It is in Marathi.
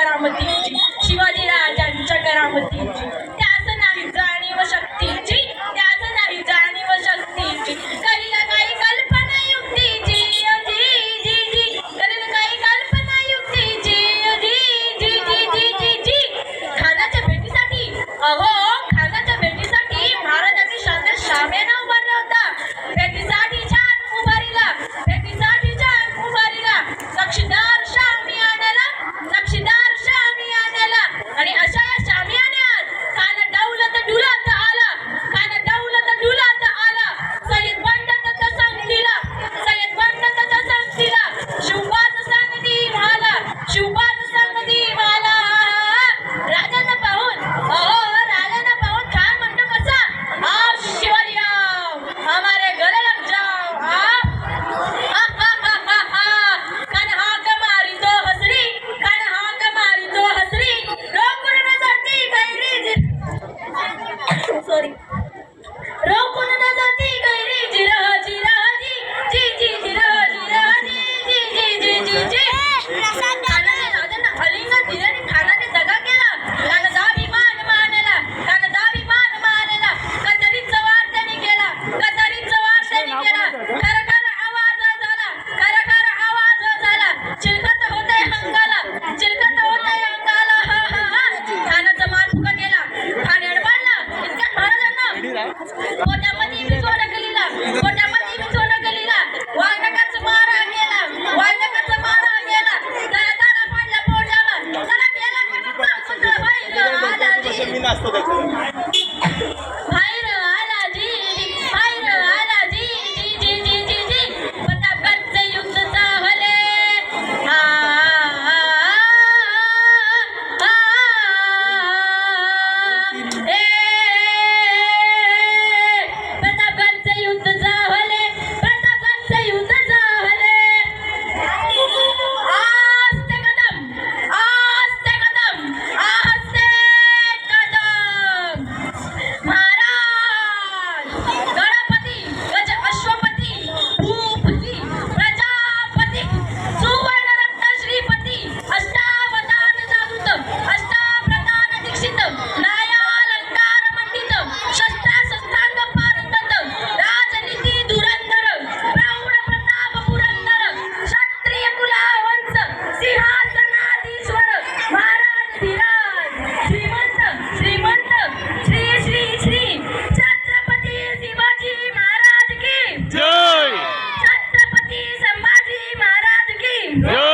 करामतीची, शिवाजी राजांच्या करामतीची. त्याच नाही जाणीव शक्तीची, त्याच नाही जाणीव शक्तीची. करील काही कल्पना युक्तीची, जी जी जी. करील काही कल्पना युक्तीची, जी जी जी जी जी जी. खानाच्या भेटीसाठी, अहो खानाच्या भेटीसाठी महाराजांनी शांत शाम्याना उभारला होता. भेटीसाठी छान उभारीला, भेटीसाठी छान उभारीला. नक्षीदार शामियानाला, नक्षीदार शामियानाला. आणि अशा या शामियान्यात खान दौलत डुलत आला, खान दौलत डुलत आला. सय्यद बंडत संगतीला, सय्यद बंडत संगतीला. शिवबाज संगती मला, शिवबाज संगती मला. राजांना पाहून, अहो राजांना पाहून खान म्हणतो कसा, आओ शिवाजी आओ, हमारे घर लग जाओ. खान हाक मारी तो हसरी, खान हाक मारी तो हसरी. रोकून नजरती गैरी सॉरी रोकून नजरती गैरी जिरह जिरह जी जी जी जिरह जिरह जी जी जी जी जी जी. खानाने राजांना आलिंगन दिले आणि खानाने दगा केला. खानाचा अभिमान मानला, खानाचा अभिमान मानला. कतरीचा वार त्याने केला, कतरीचा वार त्याने केला. खरखर आवाज झाला, खरखर आवाज झाला. चिलखत होते अंगाला, चिलखत होते अंगाला. खानाचा मान फुका केला, खान अडवाडला. इतक्यात महाराजांना पोटामध्ये बी सोनं गलीला, पोटामध्ये बी सोनं गलीला. वाघनखाचा मारा गेला, वाघनखाचा मारा गेला. त्याला दाडा पडला पोटाला, त्याला गेला खानाचा पुत्र बाहेर आला जी, बाहेर आला जी, बाहेर आला जी जी जी जी जी जी. प्रतापगडचे युद्ध चालले, प्रतापगडचे युद्ध झाले, प्रतापगडचे युद्ध झाले. आस्ते कदम, आस्ते कदम, आस्ते कदम. महाराज गणपती, गज अश्वपती, भूपती, प्रजापती, सुवर्ण रत्न श्रीपती, अष्टावधान जादूत, अष्टाप्रधान दीक्षित, न्यायालंकार मंडित, शस्त्रांग पारंगत, राजनीती धुरंधर, प्रौढ प्रताप पुरंदर, क्षत्रिय कुलावंश, सिंहासनाधीश्वर, महाराज धीराज, श्रीमंत श्रीमंत, श्री श्री श्री छत्रपती शिवाजी महाराज की जय. छत्रपती संभाजी महाराज की जय.